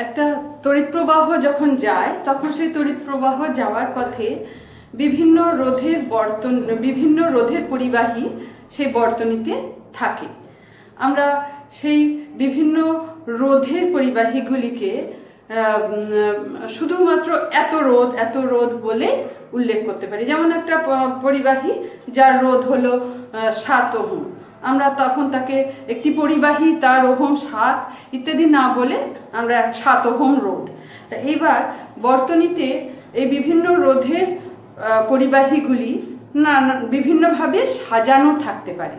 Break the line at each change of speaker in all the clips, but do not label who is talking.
একটা তড়িৎ প্রবাহ যখন যায় তখন সেই তড়িৎ প্রবাহ যাওয়ার পথে বিভিন্ন রোধের পরিবাহী সেই বর্তনীতে থাকে। আমরা সেই বিভিন্ন রোধের পরিবাহীগুলিকে শুধুমাত্র এত রোধ বলে উল্লেখ করতে পারি। যেমন একটা পরিবাহী যার রোধ হলো 7 ওহম, আমরা তখন তাকে একটি পরিবাহী তার ওহম 7 ইত্যাদি না বলে আমরা 7 ওহম রোধ। এইবার বর্তনীতে এই বিভিন্ন রোধের পরিবাহীগুলি বিভিন্নভাবে সাজানো থাকতে পারে।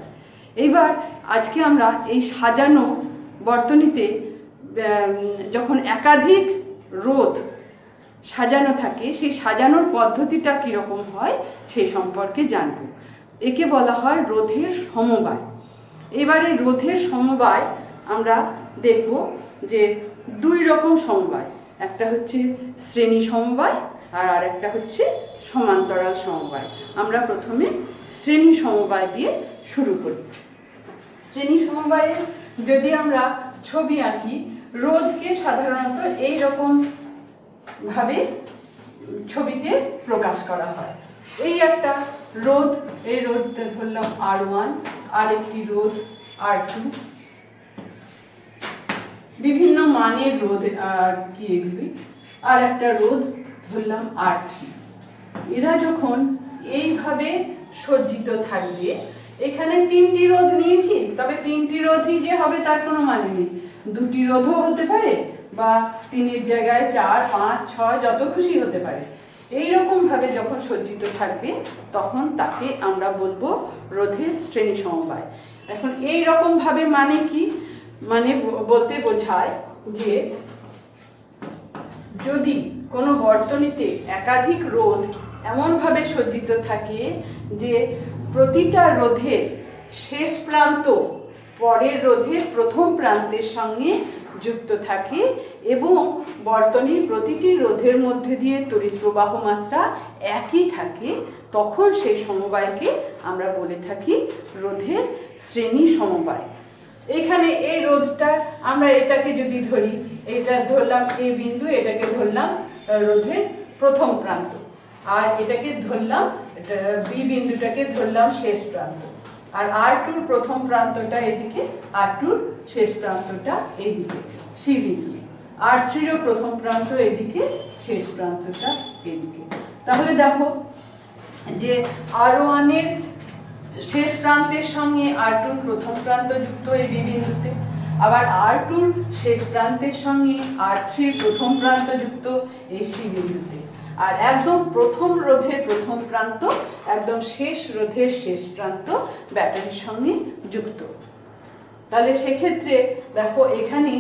এইবার আজকে আমরা এই সাজানো বর্তনীতে যখন একাধিক রোধ সাজানো থাকে সেই সাজানোর পদ্ধতিটা কীরকম হয় সেই সম্পর্কে জানব। একে বলা হয় রোধের সমবায়। এবারে রোধের সমবায় আমরা দেখব যে 2 রকম সমবায়, একটা হচ্ছে শ্রেণী সমবায় আর আরেকটা হচ্ছে সমান্তরাল সমবায়। আমরা প্রথমে শ্রেণী সমবায় দিয়ে শুরু করি। শ্রেণী সমবায়ে যদি আমরা ছবি আঁকি, রোধকে সাধারণত এই রকম ভাবে ছবিতে প্রকাশ করা হয়। এই একটা রোধ, এই রোধটা ধরলাম R1, আর একটি রোধ R2, বিভিন্ন মানের রোধ আর কি এগুলি, আর একটা রোধ ধরলাম R3। এরা যখন এইভাবে সজ্জিত থাকবে, এখানে 3টি রোধ নিয়েছি, তবে 3টি রোধই যে হবে তার কোনো মানে নেই। 2টি রোধও হতে পারে বা 3-এর জায়গায় 4, 5, 6 যত খুশি হতে পারে। এইরকম ভাবে যখন সজ্জিত থাকবে তখন তাকে আমরা বলবো রোধের শ্রেণী সমবায়। এখন এই রকম ভাবে মানে কি, মানে বলতে বোঝায় যে যদি কোনো বর্তনীতে একাধিক রোধ এমনভাবে সজ্জিত থাকে যে প্রতিটা রোধের শেষ প্রান্ত পরের রোধের প্রথম প্রান্তের সঙ্গে যুক্ত থাকে এবং বর্তনীর প্রতিটি রোধের মধ্যে দিয়ে তড়িৎ প্রবাহ মাত্রা একই থাকে, তখন সেই সমবায়কে আমরা বলে থাকি রোধের শ্রেণী সমবায়। এখানে এই রোধটা আমরা এটাকে যদি ধরি, এটা ধরলাম এ বিন্দু, এটাকে ধরলাম রোধের প্রথম প্রান্ত, আর এটাকে ধরলাম বি বিন্দুটাকে ধরলাম শেষ প্রান্ত, আর R2 প্রথম প্রান্তটা এদিকে, R2 শেষ প্রান্তটা এইদিকে সি বিন্দু, R3 প্রথম প্রান্ত এদিকে, শেষ প্রান্তটা এদিকে। তাহলে দেখো যে R1 এর শেষ প্রান্তের সঙ্গে R2 প্রথম প্রান্ত যুক্ত এই বি বিন্দুতে, আবার R2 শেষ প্রান্তের সঙ্গে R3 প্রথম প্রান্ত যুক্ত এই সি বিন্দুতে, আর একদম প্রথম রোধের প্রথম প্রান্ত একদম শেষ রোধের শেষ প্রান্ত ব্যাটারির সঙ্গে যুক্ত। তাহলে সেক্ষেত্রে দেখো এখানে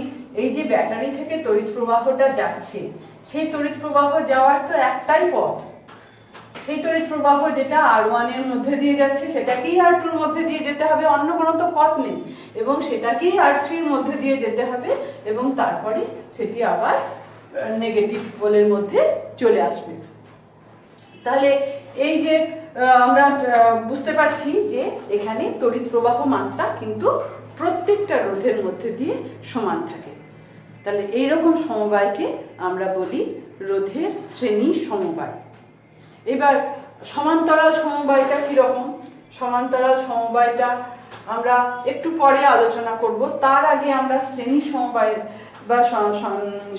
এই যে ব্যাটারি থেকে তড়িৎ প্রবাহটা যাচ্ছে, সেই তড়িৎ প্রবাহ যাওয়ার তো একটাই পথ, সেই তড়িৎ প্রবাহ যেটা R1 এর মধ্যে দিয়ে যাচ্ছে সেটাকেই R2 এর মধ্যে দিয়ে যেতে হবে, অন্য কোনো তো পথ নেই, এবং সেটাকেই R3 এর মধ্যে দিয়ে যেতে হবে, এবং তারপরে সেটি আবার নেগেটিভ পোলের মধ্যে চলে আসবে। তাহলে এই যে আমরা বুঝতে পারছি যে এখানে তড়িৎ প্রবাহ মাত্রা কিন্তু প্রত্যেকটা রোধের মধ্যে দিয়ে সমান থাকে। তাহলে এইরকম সমবায়কে আমরা বলি রোধের শ্রেণী সমবায়। এবার সমান্তরাল সমবায়টা কিরকম? সমান্তরাল সমবায়টা আমরা একটু পরে আলোচনা করব, তার আগে আমরা শ্রেণী সমবায় বা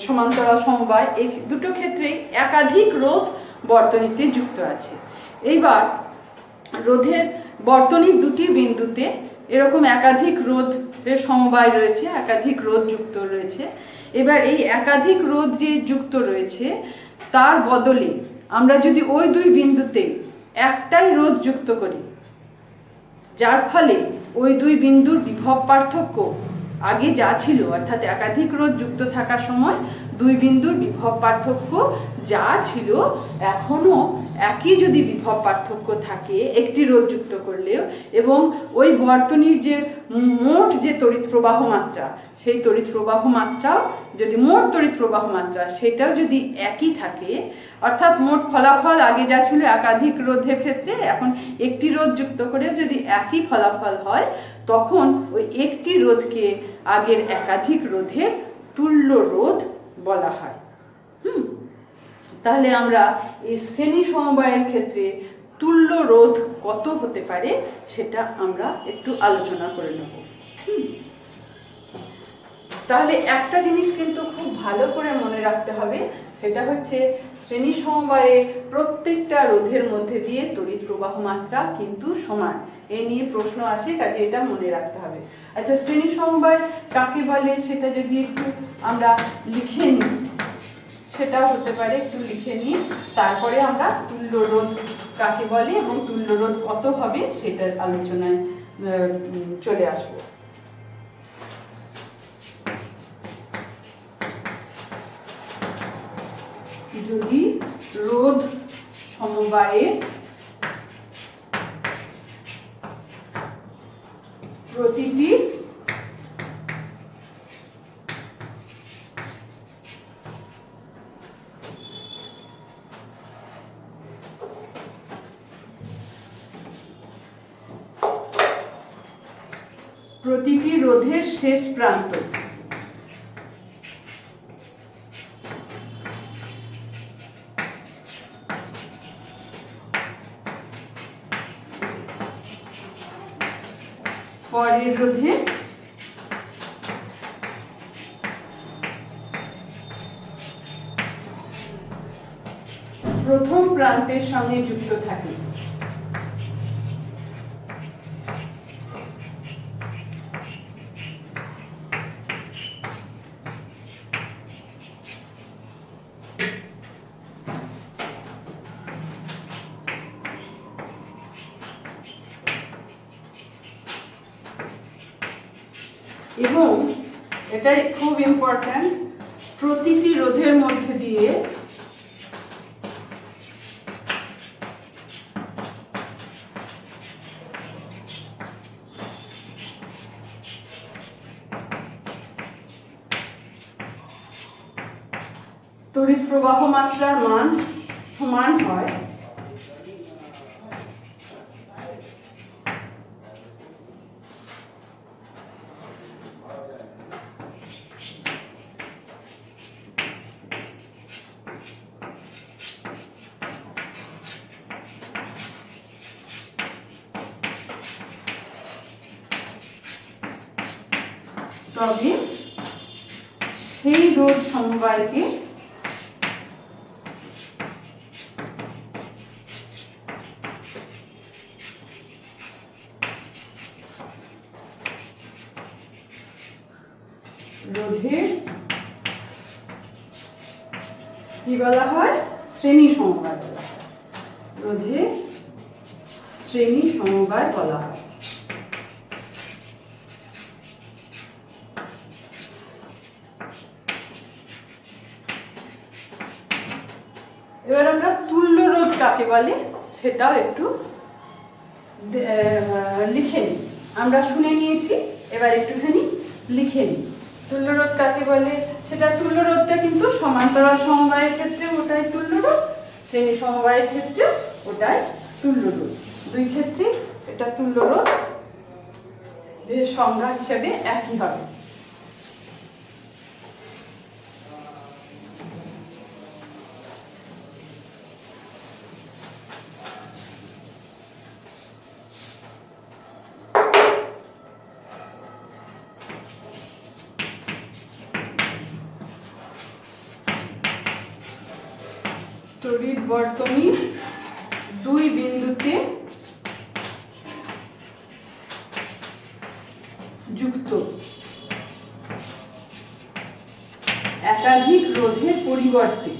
সমান্তরাল সমবায় এই দুটো ক্ষেত্রেই একাধিক রোধ বর্তনীতে যুক্ত আছে। এইবার রোধের বর্তনীর 2টি বিন্দুতে এরকম একাধিক রোধের সমবায় রয়েছে, একাধিক রোধ যুক্ত রয়েছে। এবার এই একাধিক রোধ যে যুক্ত রয়েছে তার বদলে আমরা যদি ওই 2 বিন্দুতে একটাই রোধ যুক্ত করি, যার ফলে ওই 2 বিন্দুর বিভব পার্থক্য আগে যা ছিল, অর্থাৎ একাধিক রোধ যুক্ত থাকার সময় 2 বিন্দুর বিভব পার্থক্য যা ছিল এখনো একই যদি বিভব পার্থক্য থাকে একটি রোধ যুক্ত করলেও, এবং ওই বর্তনীর যে মোট যে তড়িৎ প্রবাহ মাত্রা, সেই তড়িৎ প্রবাহ মাত্রা যদি মোট তড়িৎ প্রবাহ মাত্রা সেটাও যদি একই থাকে, অর্থাৎ মোট ফলাফল আগে যা ছিল একাধিক রোধের ক্ষেত্রে এখন একটি রোধ যুক্ত করে যদি একই ফলাফল হয়, তখন ওই একটি রোধকে আগের একাধিক রোধের তুল্য রোধ বলা হয়। তাহলে আমরা এই শ্রেণী সমবায়ের ক্ষেত্রে তুল্য রোধ কত হতে পারে সেটা আমরা একটু আলোচনা করে নেব। তাহলে একটা জিনিস কিন্তু খুব ভালো করে মনে রাখতে হবে, সেটা হচ্ছে শ্রেণী সমবায়ে প্রত্যেকটা রোধের মধ্যে দিয়ে তড়িৎ প্রবাহ মাত্রা কিন্তু সমান। এই নিয়ে প্রশ্ন আসে, কাজে এটা মনে রাখতে হবে। আচ্ছা, শ্রেণী সমবায় কাকে বলে সেটা যদি একটু আমরা লিখে নিই, সেটাও হতে পারে, একটু লিখে নিই, তারপরে আমরা তুল্য রোধ কাকে বলে এবং তুল্য রোধ কত হবে সেটার আলোচনায় চলে আসবো। যদি রোধ সমবায়ে প্রতিটি রোধের শেষ প্রান্ত পরের রোধে প্রথম প্রান্তের সঙ্গে যুক্ত থাকে। এবং এটাই খুব ইম্পর্ট্যান্ট, প্রতিটি রোধের মধ্যে দিয়ে তড়িৎ প্রবাহ মাত্রার মান সমান হয়। তবে সেই রোধ সমবায়কে রোধের কি বলা হয়? শ্রেণী সমবায় বলা হয়। রোধের শ্রেণী সমবায় বলা হয়। এবার আমরা তুল্য রোধ কাকে বলে সেটাও একটু লিখে নিই। আমরা শুনে নিয়েছি, এবার একটুখানি লিখে নিই। তুল্য রোধ কাকে বলে, সেটা তুল্য রোধটা কিন্তু সমান্তরাল সমবায়ের ক্ষেত্রে ওটাই তুল্য রোধ, শ্রেণী সমবায়ের ক্ষেত্রে ওটাই তুল্য রোধ। দুই ক্ষেত্রে এটা তুল্য রোধ, যে সংজ্ঞা হিসেবে একই হবে। তড়িৎ বর্তনী দুই বিন্দুতে যুক্ত একাধিক রোধের পরিবর্তে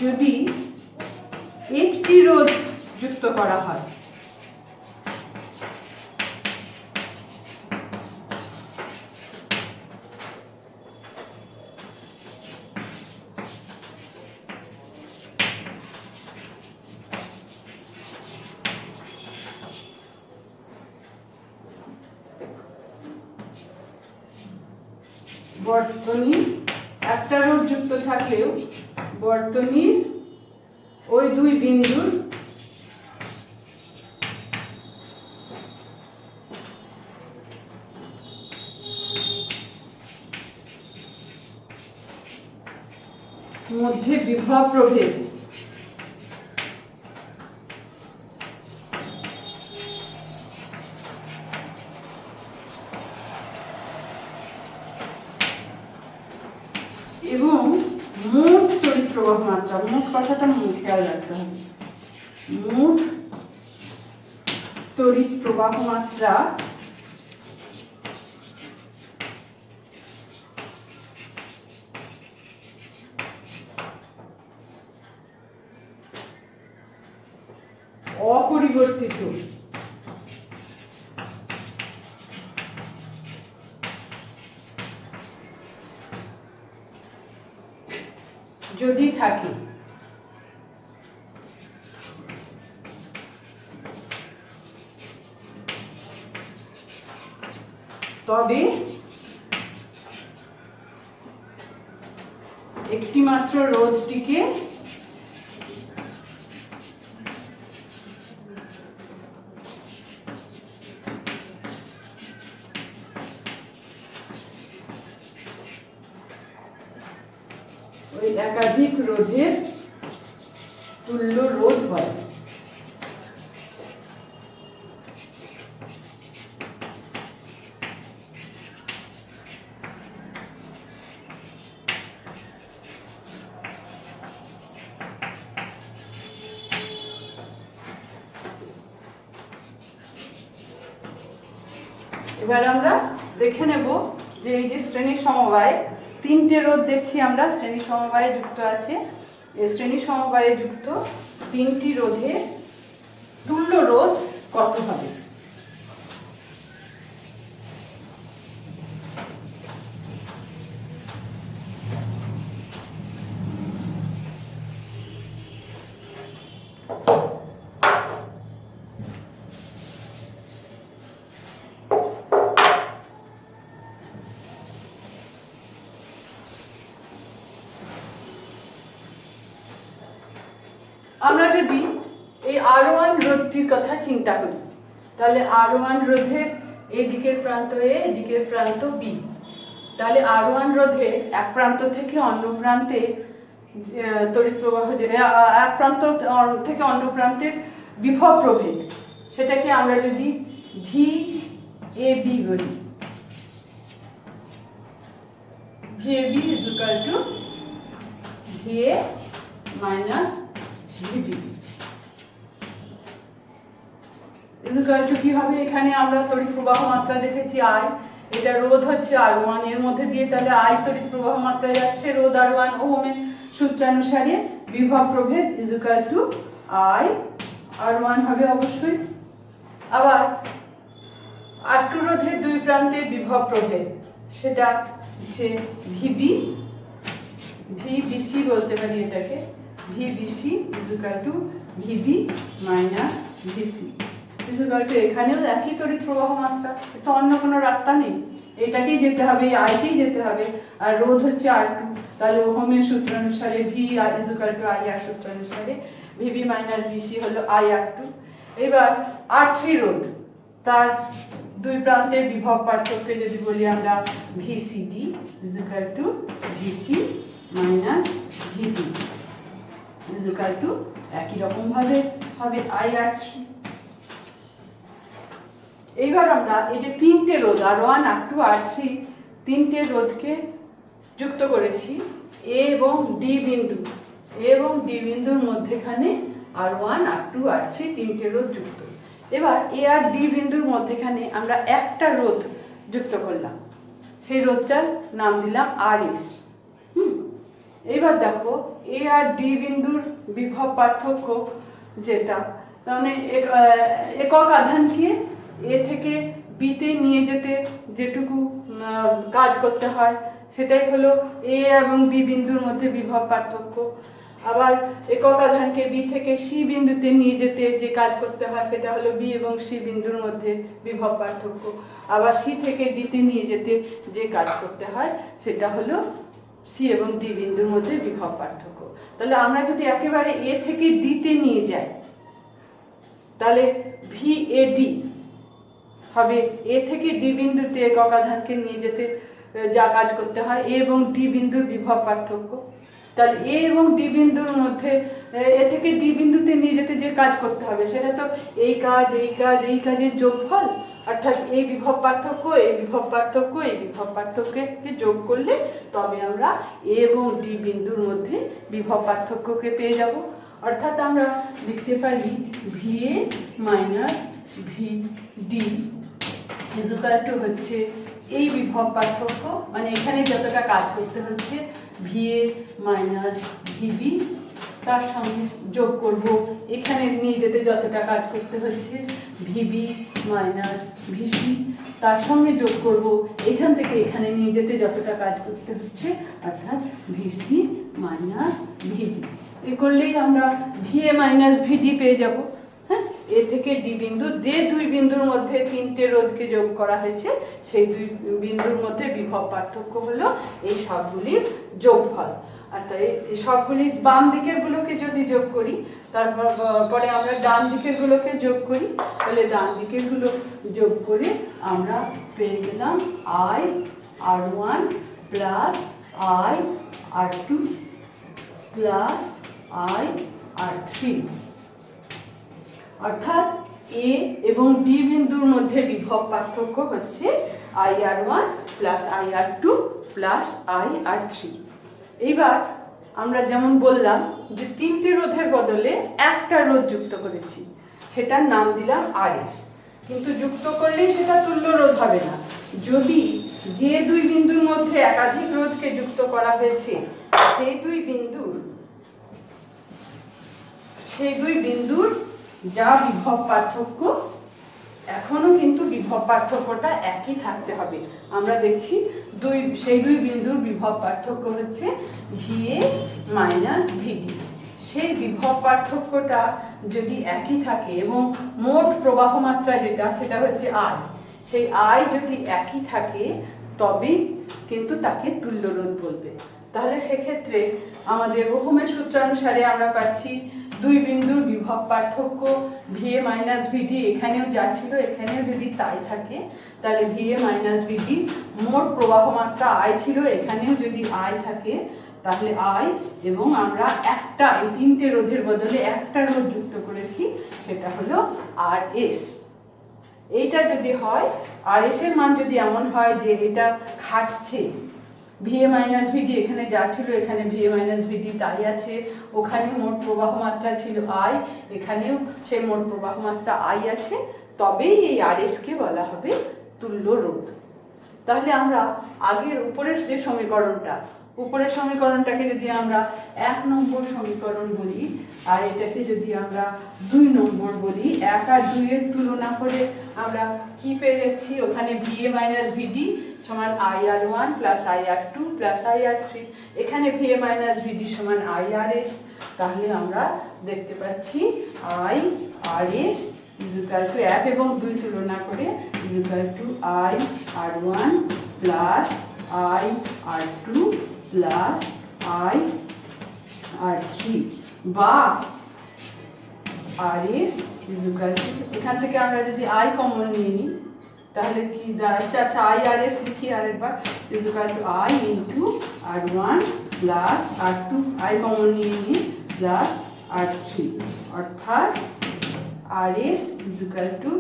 যদি একটি রোধ যুক্ত করা হয়, বর্তনী একটা রোধ যুক্ত থাকলেও বর্তনীর ওই দুই বিন্দুর মধ্যে বিভব প্রভেদ এবং মোট তড়িৎ প্রবাহ মাত্রা, মোট কথাটা খেয়াল রাখতে হবে, মোট তড়িৎ প্রবাহ মাত্রা অপরিবর্তিত যদি থাকে তবে একটিমাত্র রোধটিকে ওই একাধিক রোধের তুল্য রোধ হয়। এবার আমরা দেখে নেব যে এই যে শ্রেণী সমবায়, তিনটে রোধ দেখছি আমরা শ্রেণী সমবায়ে যুক্ত আছে। এই শ্রেণী সমবায়ে যুক্ত তিনটি রোধে তুল্য রোধ কত হবে? আমরা যদি এই R1 রোধটির কথা চিন্তা করি, তাহলে R1 রোধের এই দিকের প্রান্ত A, এদিকের প্রান্ত B, তাহলে R1 রোধের এক প্রান্ত থেকে অন্য প্রান্তে তড়িৎ প্রবাহ, এক প্রান্ত থেকে অন্য প্রান্তের বিভব প্রভেদ, সেটাকে আমরা যদি VAB বলি, VAB is equal to VA minus VB equal to কি হবে? এখানে আমরা তড়িৎ প্রবাহ মাত্রা দেখেছি I, এটা রোধ হচ্ছে R1, এর মধ্যে দিয়ে তাহলে I তড়িৎ প্রবাহ মাত্রা যাচ্ছে, রোধ R1, ওহমের সূত্রানুসারে বিভব প্রভেদ is equal two I R1 হবে অবশ্যই। আবার R2 রোধের দুই প্রান্তে বিভব প্রভেদ, সেটা হচ্ছে VBC বলতে পারি এটাকে, VBC is equal to VB minus VC is equal to, এখানেও একই তড়িৎ প্রবাহ মাত্রা, তো অন্য কোনো রাস্তা নেই, এটাকেই যেতে হবে, আইকেই যেতে হবে। আর রোধ হচ্ছে R2, তাহলে ওহমের সূত্রানুসারে V is equal to IR সূত্রানুসারে VB minus VC হলো IR2। এবার R3 রোধ, তার দুই প্রান্তের বিভব পার্থক্য যদি বলি আমরা VCD is equal to VC minus VB is equal to একই রকম ভাবে হবে IR3। এইবার আমরা এই যে তিনটে রোধ R1, R2, R3, তিনটে রোধকে যুক্ত করেছি A এবং D বিন্দু, A এবং D বিন্দুর মধ্যেখানে R1, R2, R3 তিনটে রোধ যুক্ত। এবার A আর D বিন্দুর মধ্যেখানে আমরা একটা রোধ যুক্ত করলাম, সেই রোধটার নাম দিলাম RS। এইবার দেখো A আর D বিন্দুর বিভব পার্থক্য যেটা, মানে একক আধানকে A থেকে B তে নিয়ে যেতে যেটুকু কাজ করতে হয়, সেটাই হলো A এবং B বিন্দুর মধ্যে বিভব পার্থক্য। আবার একক আধানকে বি থেকে সি বিন্দুতে নিয়ে যেতে যে কাজ করতে হয় সেটা হলো বি এবং সি বিন্দুর মধ্যে বিভব পার্থক্য। আবার সি থেকে ডিতে নিয়ে যেতে যে কাজ করতে হয় সেটা হলো সি এবং ডি বিন্দুর মধ্যে বিভব পার্থক্য। তাহলে আমরা যদি একেবারে এ থেকে ডিতে নিয়ে যাই তাহলে ভিএডি হবে এ থেকে ডি বিন্দুতে একক আধানকে নিয়ে যেতে যা কাজ করতে হয় এ এবং ডি বিন্দুর বিভব পার্থক্য। তাহলে এ এবং ডি বিন্দুর মধ্যে এ থেকে ডি বিন্দুতে নিয়ে যেতে যে কাজ করতে হবে সেটা তো এই কাজ এই কাজ এই কাজের যোগফল, অর্থাৎ এই বিভব পার্থক্য এই বিভব পার্থক্য এই বিভব পার্থক্যকে যোগ করলে তবে আমরা এ এবং ডি বিন্দুর মধ্যে বিভব পার্থক্যকে পেয়ে যাব। অর্থাৎ আমরা লিখতে পারি V A minus V D equal to হচ্ছে এই বিভব পার্থক্য, মানে এখানে যতটা কাজ করতে হচ্ছে ভিএ মাইনাস ভিবি, তার সঙ্গে যোগ করব এখানে নিয়ে যেতে যতটা কাজ করতে হচ্ছে ভিবি মাইনাস ভিসি, তার সঙ্গে যোগ করব এখান থেকে এখানে নিয়ে যেতে যতটা কাজ করতে হচ্ছে অর্থাৎ ভিসি মাইনাস ভিডি। এ করলেই আমরা ভিএ মাইনাস ভিডি পেয়ে যাব। হ্যাঁ, এ থেকে ডি বিন্দু যে দুই বিন্দুর মধ্যে তিনটে রোধকে যোগ করা হয়েছে সেই দুই বিন্দুর মধ্যে বিভব পার্থক্য হলো এই সবগুলির যোগফল। অর্থাৎ এই সবগুলির বাম দিকের গুলোকে যদি যোগ করি তারপর পরে আমরা ডান দিকের গুলোকে যোগ করি, তাহলে ডান দিকের গুলো যোগ করে আমরা পেয়ে গেলাম I R one plus I R two plus I R three. অর্থাৎ এ এবং ডি বিন্দুর মধ্যে বিভব পার্থক্য হচ্ছে I R one plus I R two plus I R three. এইবার আমরা যেমন বললাম যে তিনটে রোধের বদলে একটা রোধ যুক্ত করেছি, সেটার নাম দিলাম আরএস। কিন্তু যুক্ত করলেই সেটা তুল্য রোধ হবে না। যদি যে দুই বিন্দুর মধ্যে একাধিক রোধকে যুক্ত করা হয়েছে সেই দুই বিন্দুর যা বিভব পার্থক্য এখনো কিন্তু বিভব পার্থক্যটা একই থাকতে হবে। আমরা দেখছি সেই দুই বিন্দুর বিভব পার্থক্য হচ্ছে ভিএ মাইনাস ভিডি। সেই বিভব পার্থক্যটা যদি একই থাকে এবং মোট প্রবাহ মাত্রা যেটা সেটা হচ্ছে আই, সেই আই যদি একই থাকে তবেই কিন্তু তাকে তুল্য রোধ বলবে। তাহলে সেক্ষেত্রে আমাদের ওহমের সূত্রানুসারে আমরা পাচ্ছি দুই বিন্দুর বিভব পার্থক্য ভিএ মাইনাস ভিডি, এখানেও যা ছিল এখানেও যদি তাই থাকে তাহলে ভিএ মাইনাস ভিডি, মোট প্রবাহ মাত্রা আই ছিল এখানেও যদি আই থাকে তাহলে আই, এবং আমরা একটা এই তিনটে রোধের বদলে একটা রোধ যুক্ত করেছি সেটা হলো আর এস। এইটা যদি হয় আর এস এর মান যদি এমন হয় যে এটা খাটছে ভিএ মাইনাস ভিডি, এখানে যা ছিল এখানে ভিএ মাইনাস ভিডি তাই আছে, ওখানে মোট প্রবাহ মাত্রা ছিল আই, এখানেও সেই মোট প্রবাহ মাত্রা আই আছে, তবেই এই আরএস কে বলা হবে তুল্য রোধ। তাহলে আমরা আগের উপরের যে উপরের সমীকরণটাকে যদি আমরা 1 নম্বর সমীকরণ বলি আর এটাকে যদি আমরা 2 নম্বর বলি, 1 আর 2 এর তুলনা করে আমরা কি পেয়ে যাচ্ছি, ওখানে ভিএ মাইনাস ভিডি সমান I R one plus I R two plus I R three, এখানে ভিএ মাইনাস ভিডি সমান আই আর এস। তাহলে আমরা দেখতে পাচ্ছি I R S equal to 1 এবং 2 তুলনা করে equal to I R one plus I R two plus I R three, বা আর এস ইকুয়াল টু, এখান থেকে আমরা যদি আই কমন নিয়ে নিই তাহলে কি দাঁড়াচ্ছে, আচ্ছা আই আর এস লিখি আরেকবার, equal to I into R one plus R two, I common নিয়ে নিই প্লাস আর থ্রি, অর্থাৎ R S equal to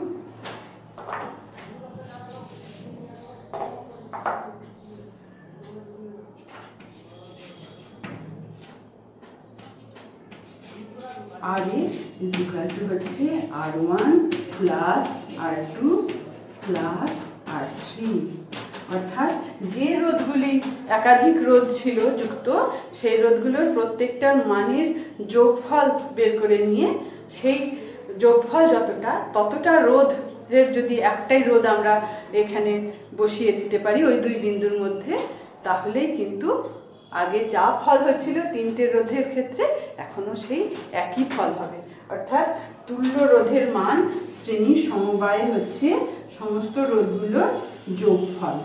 R S equal to হচ্ছে R one plus R two plus R three. অর্থাৎ যে রোধগুলি একাধিক রোধ ছিল যুক্ত সেই রোধগুলোর প্রত্যেকটার মানের যোগফল বের করে নিয়ে সেই যোগফল ততটা রোধের যদি একটাই রোধ আমরা এখানে বসিয়ে দিতে পারি ওই দুই বিন্দুর মধ্যে, তাহলেই কিন্তু আগে যা ফল হচ্ছিল তিনটে রোধের ক্ষেত্রে এখনো সেই একই ফল হবে, অর্থাৎ তুল্য রোধের মান শ্রেণীর সমবায় হচ্ছে সমস্ত রোধগুলোর যোগফল।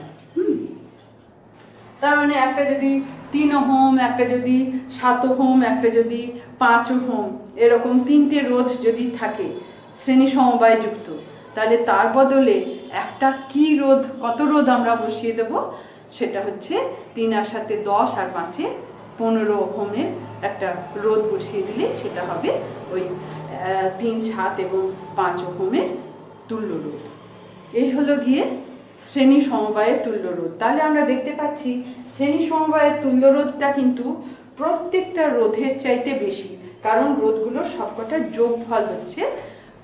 তার মানে একটা যদি 3 ওহম, একটা যদি 7 ওহম, একটা যদি 5 ওহম, এরকম তিনটে রোধ যদি থাকে শ্রেণী সমবায় যুক্ত, তাহলে তার বদলে একটা কি রোধ, কত রোধ আমরা বসিয়ে দেব, সেটা হচ্ছে 3 আর 7 10 আর 5 15 ওহমের একটা রোধ বসিয়ে দিলে সেটা হবে ওই 3, 7 এবং 5 ওহমের তুল্য রোধ। এই হলো গিয়ে শ্রেণী সমবায়ের তুল্য রোধ। তাহলে আমরা দেখতে পাচ্ছি শ্রেণী সমবায়ের তুল্য রোধটা কিন্তু প্রত্যেকটা রোধের চাইতে বেশি, কারণ রোধগুলোর সবকটা যোগফল হচ্ছে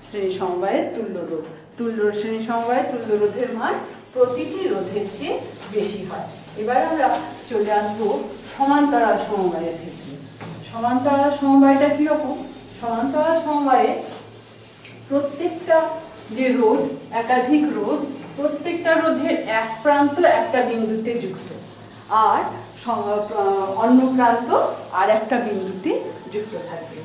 শ্রেণী সমবায়ের তুল্য রোধ। শ্রেণী সমবায়ের তুল্য রোধের মান প্রতিটি রোধের চেয়ে বেশি হয়। এবার আমরা চলে আসবো সমান্তরাল সমবায়ের ক্ষেত্রে। সমান্তরাল সমবায়টা কিরকম? সমান্তরাল সমবায়ে প্রত্যেকটা যে রোধ, একাধিক রোধ, প্রত্যেকটা রোধের এক প্রান্ত একটা বিন্দুতে যুক্ত, আর অন্য প্রান্ত আর একটা বিন্দুতে যুক্ত থাকবে।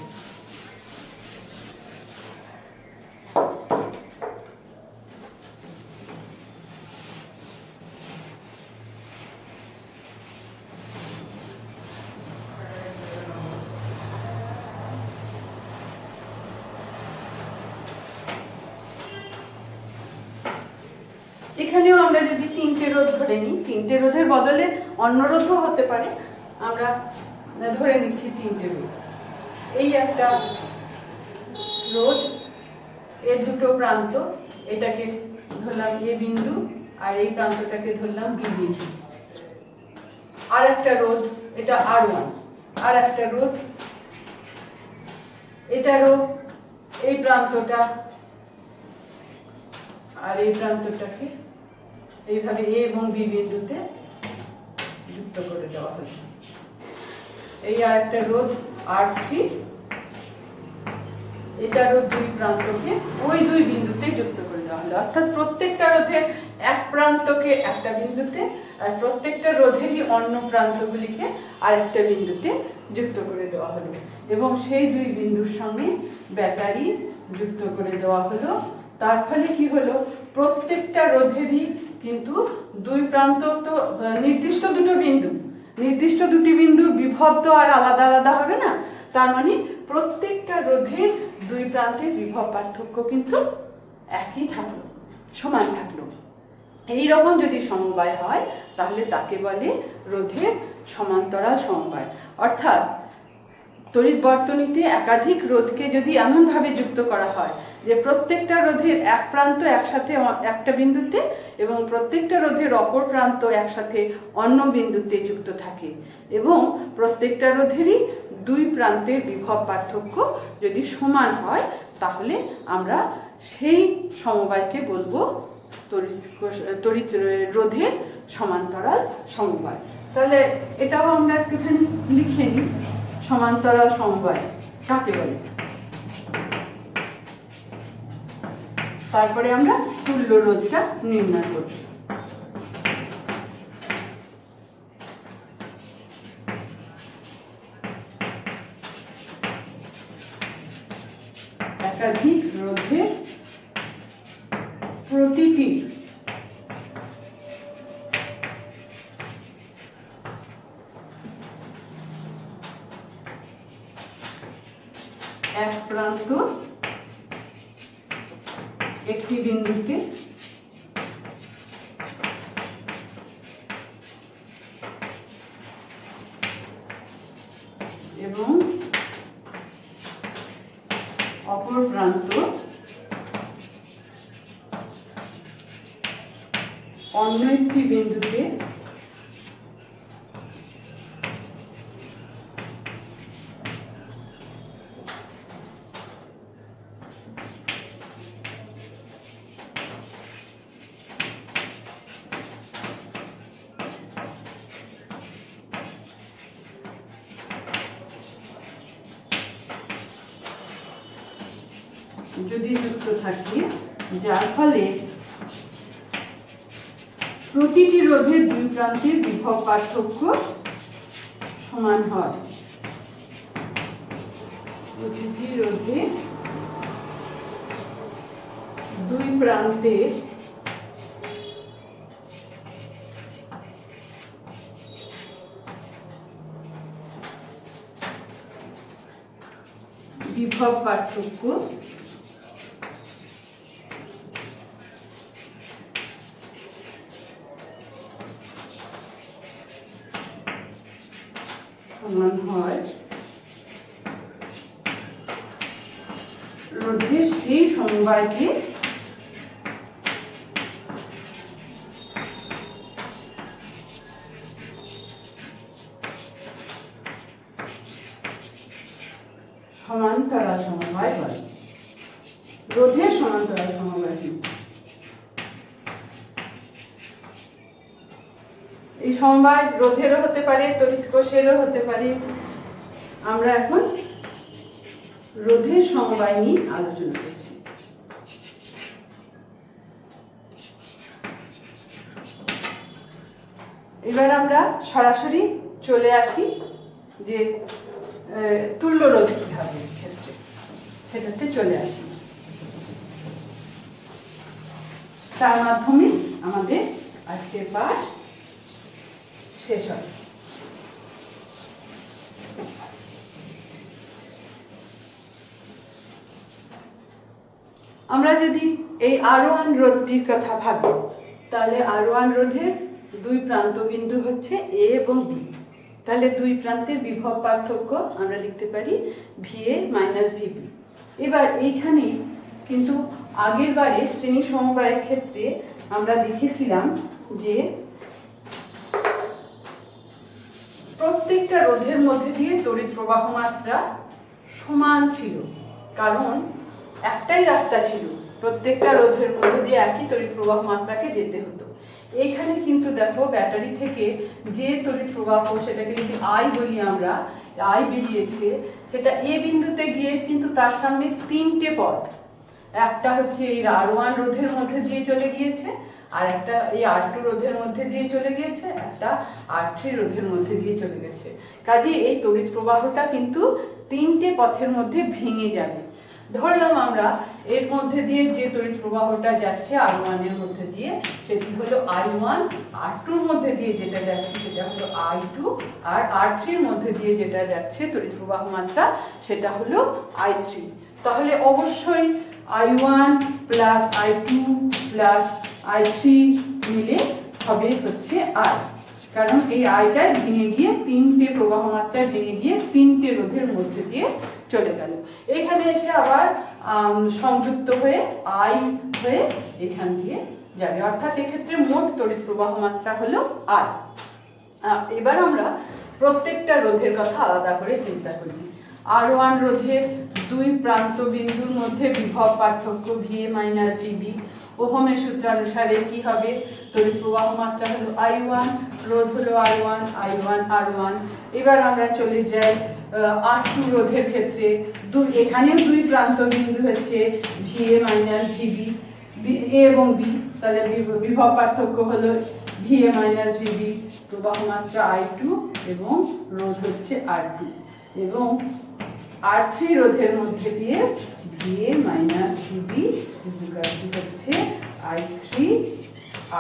এখানেও আমরা যদি তিনটে রোধ ধরে নিই, তিনটে রোধের বদলে অন্য রোধও হতে পারে, আমরা ধরে নিচ্ছি তিনটে রোধ। এই একটা রোধ, এর দুটো প্রান্ত, এটাকে ধরলাম এ বিন্দু আর এই প্রান্তটাকে ধরলাম বি বিন্দু। আর একটা রোধ, এটা R1, আর একটা রোধ, এটারও এই প্রান্তটা আর এই প্রান্তটাকে এইভাবে এ এবং বি বিন্দুতে যুক্ত করে দেওয়া হলো। এই আর একটা রোধ R3, এটারও দুই প্রান্তকে ওই দুই বিন্দুতে যুক্ত করে দেওয়া হলো, অর্থাৎ প্রত্যেকটা রোধের এক প্রান্তকে একটা বিন্দুতে আর প্রত্যেকটা রোধেরই অন্য প্রান্তগুলিকে আরেকটা বিন্দুতে যুক্ত করে দেওয়া হলো, এবং সেই দুই বিন্দুর সঙ্গে ব্যাটারি যুক্ত করে দেওয়া হলো। তার ফলে কি হলো, প্রত্যেকটা রোধেরই কিন্তু দুই প্রান্ত, তো নির্দিষ্ট দুটি বিন্দুর বিভব তো আর আলাদা আলাদা হবে না, তার মানে প্রত্যেকটা রোধের দুই প্রান্তের বিভব পার্থক্য কিন্তু একই থাকলো, সমান থাকলো। এইরকম যদি সমবায় হয় তাহলে তাকে বলে রোধের সমান্তরাল সমবায়। অর্থাৎ তড়িৎ বর্তনীতে একাধিক রোধকে যদি এমনভাবে যুক্ত করা হয় যে প্রত্যেকটা রোধের এক প্রান্ত একসাথে একটা বিন্দুতে এবং প্রত্যেকটা রোধের অপর প্রান্ত একসাথে অন্য বিন্দুতে যুক্ত থাকে, এবং প্রত্যেকটা রোধেরই দুই প্রান্তের বিভব পার্থক্য যদি সমান হয়, তাহলে আমরা সেই সমবায়কে বলবো তড়িৎ রোধের সমান্তরাল সমবায়। তাহলে এটাও আমরা একটুখানি লিখে নিই, সমান্তরাল সমবায় কাকে বলে। তারপরে আমরা তুল্য রোধটা নির্ণয় করব। একাধিক রোধের প্রতিটি এক প্রান্ত একটি বিন্দুতে এবং অপর প্রান্ত অন্য একটি বিন্দুতে যদি যুক্ত থাকে, যার ফলে প্রতিটি রোধের দুই প্রান্তের বিভব পার্থক্য সমান হয় প্রতিটি রোধে দুই প্রান্তের বিভব পার্থক্য সমান হয় রোধের সেই সমবায়কে সমান্তরাল সমবায় বলে। রোধের সমান্তরাল সমবায় কিন্তু এই সমবায় রোধেরও হতে পারে, তড়িৎ কোষেরও হতে পারে। আমরা এখন রোধের সমবায় নিয়ে আলোচনা করছি। এবার আমরা সরাসরি চলে আসি যে তুল্য রোধ কি হবে ক্ষেত্রে, সেটাতে চলে আসি। তার মাধ্যমে আমাদের আজকের পাঠ শেষ হয়। আমরা যদি এই R1 রোধটির কথা ভাবি, তাহলে R1 রোধের দুই প্রান্ত বিন্দু হচ্ছে A এবং B। তাহলে দুই প্রান্তের বিভব পার্থক্য আমরা লিখতে পারি VA মাইনাস VB। এবার এইখানে কিন্তু আগের বারে শ্রেণী সমবায়ের ক্ষেত্রে আমরা দেখেছিলাম যে প্রত্যেকটা রোধের মধ্যে দিয়ে তড়িৎ প্রবাহ মাত্রা সমান ছিল, কারণ একটাই রাস্তা ছিল, প্রত্যেকটা রোধের মধ্যে দিয়ে একই তড়িৎ প্রবাহ মাত্রাকে যেতে হতো। এইখানে কিন্তু দেখো ব্যাটারি থেকে যে তড়িৎ প্রবাহ, সেটাকে যদি আই বলি আমরা, আই বেরিয়েছে, সেটা এ বিন্দুতে গিয়ে কিন্তু তার সামনে তিনটে পথ, একটা হচ্ছে এই R1 রোধের মধ্যে দিয়ে চলে গিয়েছে, আর একটা এই R2 রোধের মধ্যে দিয়ে চলে গিয়েছে, একটা R3 রোধের মধ্যে দিয়ে চলে গেছে। কাজে এই তড়িৎ প্রবাহটা কিন্তু তিনটে পথের মধ্যে ভেঙে যাবে। ধরলাম আমরা এর মধ্যে দিয়ে যে তড়িৎ প্রবাহটা যাচ্ছে R1 এর মধ্যে দিয়ে, সেটি হলো I1, R2 এর মধ্যে দিয়ে যেটা যাচ্ছে সেটা হলো I2, আর R3 এর মধ্যে দিয়ে যেটা যাচ্ছে তড়িৎ প্রবাহ মাত্রা সেটা হলো I3। তাহলে অবশ্যই I1 plus I2 plus I3 মিলে হবে হচ্ছে I, কারণ এই আইটা ভেঙে গিয়ে তিনটে প্রবাহ মাত্রা ভেঙে গিয়ে তিনটে রোধের মধ্যে দিয়ে চলে গেল। এখানে এসে আবার সংযুক্ত হয়ে আই হয়ে এখান দিয়ে যাবে, অর্থাৎ এক্ষেত্রে মোট তড়িৎ প্রবাহ মাত্রা হলো আই। এবার আমরা প্রত্যেকটা রোধের কথা আলাদা করে চিন্তা করি। R1 রোধের দুই প্রান্ত বিন্দুর মধ্যে বিভব পার্থক্য VA মাইনাস VB। ওহমের সূত্রানুসারে কি হবে? তড়িৎ প্রবাহ মাত্রা হলো I1, রোধ হলো R1, I1 R1। এবার আমরা চলে যাই R2 রোধের ক্ষেত্রে, এখানেও দুই প্রান্ত বিন্দু হচ্ছে VA মাইনাস VB, A এবং B, তাহলে বিভব পার্থক্য হলো VA মাইনাস VB, প্রবাহ মাত্রা I2 এবং রোধ হচ্ছে R2। এবং R3 রোধের মধ্যে দিয়ে VA মাইনাস VB হচ্ছে I3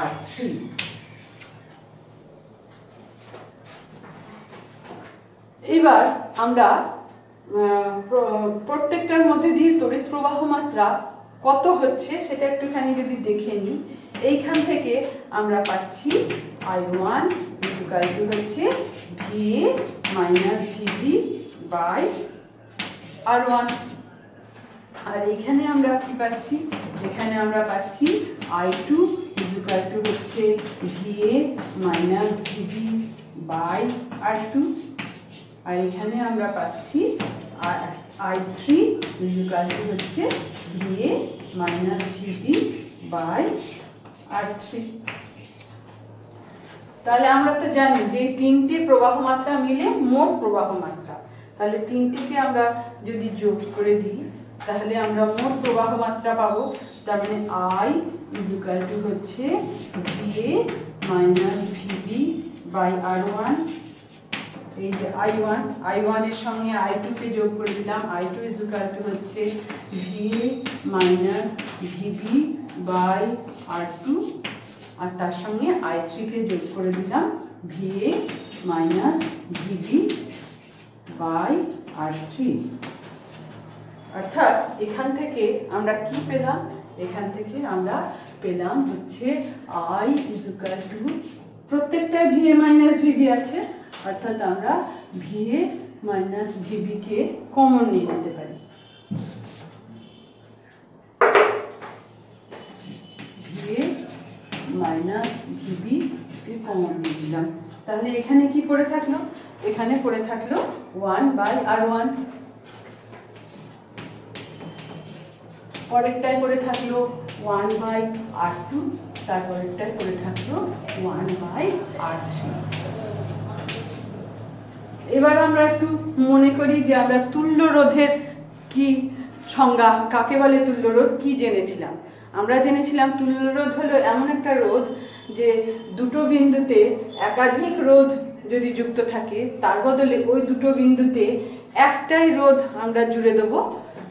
R3। এবার আমরা প্রত্যেকটার মধ্যে দিয়ে তড়িৎ প্রবাহ মাত্রা কত হচ্ছে সেটা একটুখানি যদি দেখে নিই। এইখান থেকে আমরা পাচ্ছি I1 হচ্ছে VA minus VB by R1। আর এখানে আমরা কি পাচ্ছি? এখানে আমরা পাচ্ছি I2 হচ্ছে VA minus VB by R2। আর এখানে আমরা পাচ্ছি I3 হচ্ছে VA minus VB by R3। তাহলে আমরা তো জানি যে তিনটে প্রবাহ মাত্রা মিলে মোট প্রবাহ মাত্রা, তাহলে তিনটিকে আমরা যদি যোগ করে দিই তাহলে আমরা মোট প্রবাহ মাত্রা পাবো। তার মানে I হচ্ছে VA minus VB by R1 এই যে I1 এর সঙ্গে I2 কে যোগ করে দিলাম। I2 ইজ ইকুয়াল টু হচ্ছে VA minus VB by R2, আর তার সঙ্গে I3 কে যোগ করে দিলাম VA minus VB by R3। অর্থাৎ এখান থেকে আমরা কি পেলাম? এখান থেকে আমরা পেলাম হচ্ছে I ইজ ইকুয়াল টু, প্রত্যেকটা VA মাইনাস VB আছে, অর্থাৎ আমরা VA মাইনাস VB কে কমন নিয়ে নিতে পারি। VA মাইনাস VB কে কমন নিয়ে নিলাম। তাহলে এখানে কি পড়ে থাকলো? এখানে পড়ে থাকলো 1/R1, পরেরটায় পড়ে থাকলো 1/R2, তারপরেরটায় পড়ে থাকলো 1/R3। এবার আমরা একটু মনে করি যে আমরা তুল্য রোধের কি সংজ্ঞা, কাকে বলে তুল্য রোধ, কি জেনেছিলাম? আমরা জেনেছিলাম তুল্য রোধ হলো এমন একটা রোধ যে দুটো বিন্দুতে একাধিক রোধ যদি যুক্ত থাকে, তার বদলে ওই দুটো বিন্দুতে একটাই রোধ আমরা জুড়ে দেবো,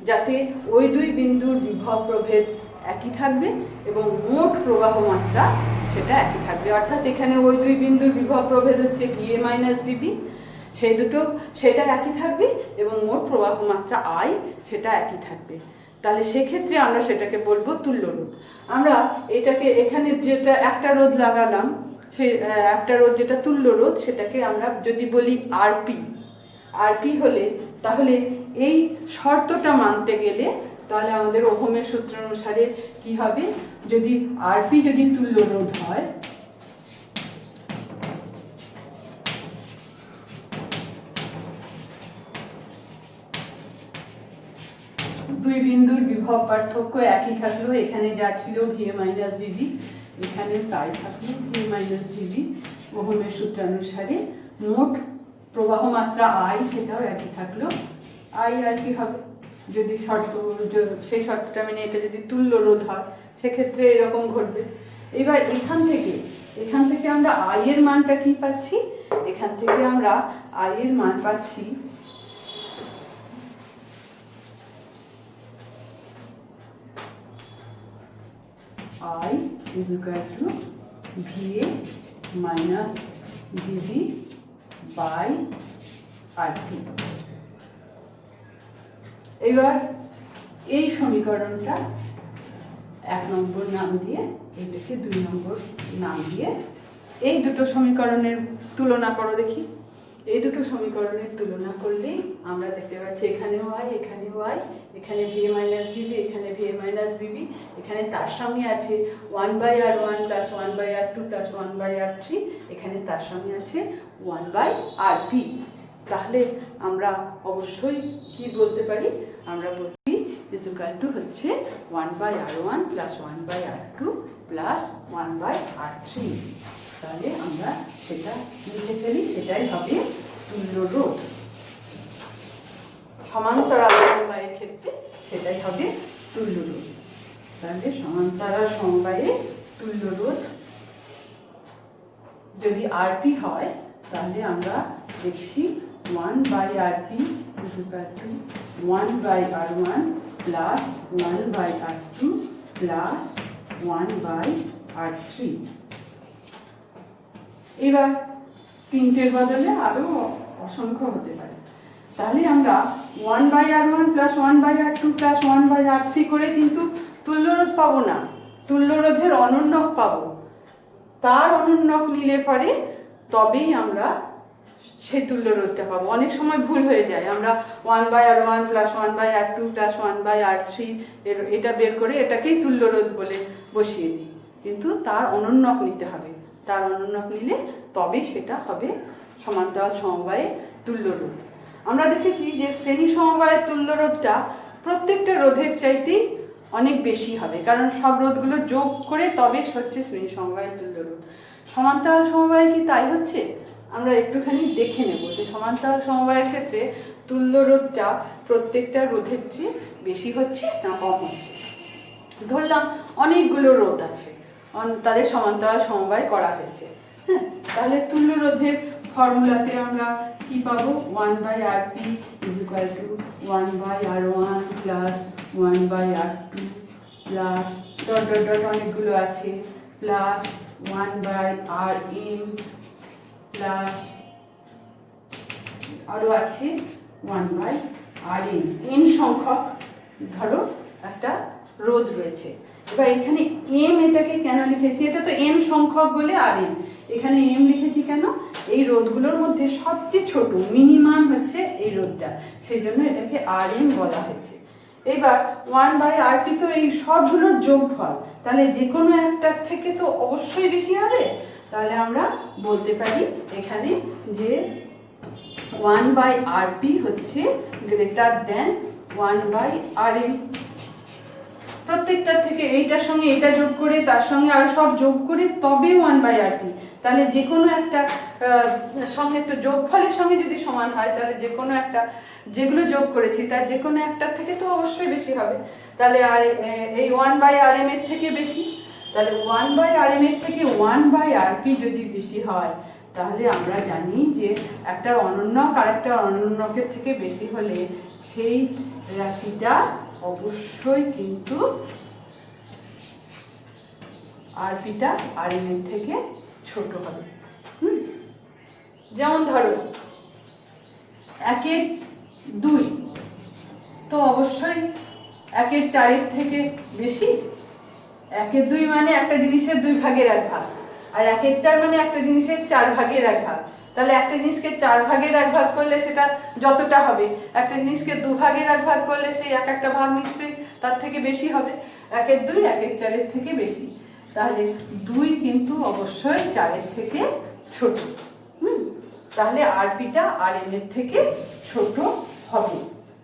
যাতে ওই দুই বিন্দুর বিভব প্রভেদ একই থাকবে এবং মোট প্রবাহ মাত্রা সেটা একই থাকবে। অর্থাৎ এখানে ওই দুই বিন্দুর বিভব প্রভেদ হচ্ছে VA মাইনাস VB, সেটা একই থাকবে এবং মোট প্রবাহ মাত্রা I সেটা একই থাকবে। তাহলে সেক্ষেত্রে আমরা সেটাকে বলবো তুল্য রোধ। আমরা এটাকে এখানে যেটা একটা রোধ লাগালাম, সেই একটা রোধ যেটা তুল্য রোধ, সেটাকে আমরা যদি বলি RP হলে, তাহলে এই শর্তটা মানতে গেলে তাহলে আমাদের ওহমের সূত্র অনুসারে কি হবে? যদি RP যদি তুল্য রোধ হয়, দুই বিন্দুর বিভব পার্থক্য একই থাকলো, এখানে যা ছিল VA মাইনাস VB, এখানে তাই থাকলো VA মাইনাস VB। ওহমের সূত্রানুসারে মোট প্রবাহ মাত্রা I সেটাও একই থাকলো। I আর কি হবে? যদি সেই শর্তটা মেনে এটা যদি তুল্য রোধ হয়, সেক্ষেত্রে এরকম ঘটবে। এবার এখান থেকে আমরা I এর মানটা কি পাচ্ছি? এখান থেকে আমরা I এর মান পাচ্ছি I is equal to VA minus VB by RT। এবার এই সমীকরণটা 1 নম্বর নাম দিয়ে, এটাকে 2 নম্বর নাম দিয়ে এই দুটো সমীকরণের তুলনা করো দেখি। এই দুটো সমীকরণের তুলনা করলেই আমরা দেখতে পাচ্ছি এখানে y, এখানে y, এখানে VA মাইনাস VB, এখানে VA মাইনাস VB, এখানে তার সঙ্গে আছে 1/R1 plus 1/R2 plus 1/R3, এখানে তার সঙ্গে আছে 1/RP। তাহলে আমরা অবশ্যই কি বলতে পারি? আমরা বলছি ইজ ইকুয়াল টু হচ্ছে 1/R1 plus 1/R2 plus 1/R3। তাহলে আমরা সেটা লিখে ফেলি, সেটাই হবে তুল্য রোধ। সমান্তরাল সমবায়ের ক্ষেত্রে সেটাই হবে তুল্য রোধ। তাহলে সমান্তরাল সমবায়ে তুল্য রোধ যদি RP হয়, তাহলে আমরা দেখছি 1/RP is equal to 1/R1 plus 1/R2 plus 1/R3। এবার তিনটের বদলে আরো অসংখ্য হতে পারে। তাহলে আমরা 1/R1 plus 1/R2 plus 1/R3 করে কিন্তু তুল্যরোধ পাবো না, তুল্যরোধের অনুন্নক পাবো। তার অনুন্নক নিলে পরে তবেই আমরা সেই তুল্যরোধটা পাবো। অনেক সময় ভুল হয়ে যায়, আমরা 1/R1 plus 1/R2 plus 1/R3 এটা বের করে এটাকেই তুল্যরোধ বলে বসিয়ে দিই, কিন্তু তার অনুন্নক নিতে হবে। তার অনুন্নক নিলে তবেই সেটা হবে সমান্তরাল সমবায়ে তুল্যরোধ। আমরা দেখেছি যে শ্রেণী সমবায়ের তুল্যরোধটা প্রত্যেকটা রোধের চাইতেই অনেক বেশি হবে, কারণ সব রোধগুলো যোগ করে তবে হচ্ছে শ্রেণী সমবায়ের তুল্যরোধ। সমান্তরাল সমবায়ে কি তাই হচ্ছে? আমরা একটুখানি দেখে নেব যে সমান্তরাল সমবায়ের ক্ষেত্রে তুল্যরোধটা প্রত্যেকটা রোধের চেয়ে বেশি হচ্ছে না কম হচ্ছে। ধরলাম অনেকগুলো রোধ আছে, তাদের সমান্তরাল সমবায় করা হয়েছে, হ্যাঁ, তাহলে তুল্য রোধের ফর্মুলাতে আমরা কি পাবো? 1/Rp = 1/R1 plus 1/R2 plus dot dot dot অনেকগুলো আছে প্লাস 1/Rm প্লাস আরও আছে 1/Rn। n সংখ্যক ধরো একটা রোধ রয়েছে। এবার এখানে m এটাকে কেন লিখেছি? এটা তো n সংখ্যক বলে Rn, এখানে m লিখেছি কেন? এই রোধগুলোর মধ্যে সবচেয়ে ছোট মিনিমাম হচ্ছে এই রোধটা, সেই জন্য এটাকে Rm বলা হয়েছে। এবার 1/Rp তো এই সবগুলোর যোগফল, তাহলে যে কোনো একটার থেকে তো অবশ্যই বেশি হবে। তাহলে আমরা বলতে পারি এখানে যে 1/Rp হচ্ছে গ্রেটার দেন 1/Rm। প্রত্যেকটার থেকে এইটার সঙ্গে এটা যোগ করে তার সঙ্গে আর সব যোগ করে তবে 1/Rp। তাহলে যে কোনো একটা সঙ্গে তো যোগফলের সঙ্গে যদি সমান হয় তাহলে যে কোনো একটা, যেগুলো যোগ করেছি তার যে কোনো একটার থেকে তো অবশ্যই বেশি হবে। তাহলে আর এই 1/Rm এর থেকে বেশি, তাহলে 1/Rm এর থেকে 1/Rp যদি বেশি হয় তাহলে আমরা জানি যে একটা অনন্যক আর একটা অনন্যকের থেকে বেশি হলে সেই রাশিটা অবশ্যই কিন্তু আরপিটা Rm এর থেকে ছোট হবে। যেমন ধরো 1/2 তো অবশ্যই 1/4 থেকে বেশি। 1/2 মানে একটা জিনিসের 2 ভাগের 1 ভাগ, আর 1/4 মানে একটা জিনিসের 4 ভাগের 1 ভাগ। তাহলে একটা জিনিসকে 4 ভাগের 1 ভাগ করলে সেটা যতটা হবে, একটা জিনিসকে 2 ভাগের 1 ভাগ করলে সেই এক একটা ভাগ নিশ্চয়ই তার থেকে বেশি হবে। 1/2 1/4 থেকে বেশি, তাহলে 2 কিন্তু অবশ্যই 4 থেকে ছোট। তাহলে আরপিটা Rm এর থেকে ছোট হবে।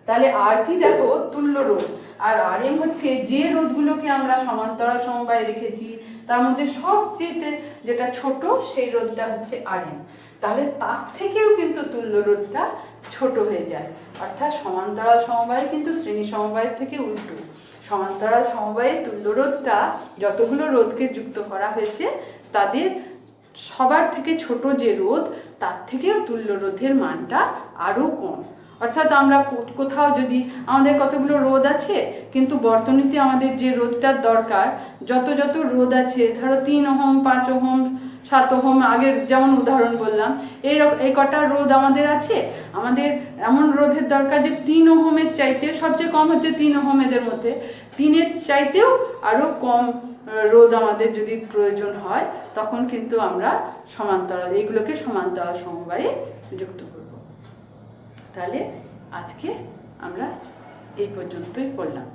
তাহলে আরপি দেখো তুল্য রোধ, আর Rm হচ্ছে যে রোধগুলোকে আমরা সমান্তরাল সমবায়ে রেখেছি তার মধ্যে সবচেয়ে যেটা ছোট সেই রোধটা হচ্ছে Rm। তাহলে তার থেকেও কিন্তু তুল্য রোধটা ছোট হয়ে যায়। অর্থাৎ সমান্তরাল সমবায় কিন্তু শ্রেণী সমবায়ের থেকে উল্টো। সমান্তরাল সমবায়ে তুল্য রোধটা যতগুলো রোধকে যুক্ত করা হয়েছে তাদের সবার থেকে ছোট যে রোধ তার থেকেও তুল্য রোধের মানটা আরও কম। অর্থাৎ আমরা কোথাও যদি আমাদের কতগুলো রোধ আছে কিন্তু বর্তনীতে আমাদের যে রোধটার দরকার, যত যত রোধ আছে ধরো 3 ওহম 5 ওহম 7 ওহম, আগের যেমন উদাহরণ বললাম, এই কটা রোধ আমাদের আছে। আমাদের এমন রোধের দরকার যে 3 ওহমের চাইতে সবচেয়ে কম হচ্ছে 3 ওহম, এদের মধ্যে 3-এর চাইতেও আরও কম রোধ আমাদের যদি প্রয়োজন হয় তখন কিন্তু আমরা সমান্তরাল এইগুলোকে সমান্তরাল সমবায়ে যুক্ত করব। তাহলে আজকে আমরা এই পর্যন্তই করলাম।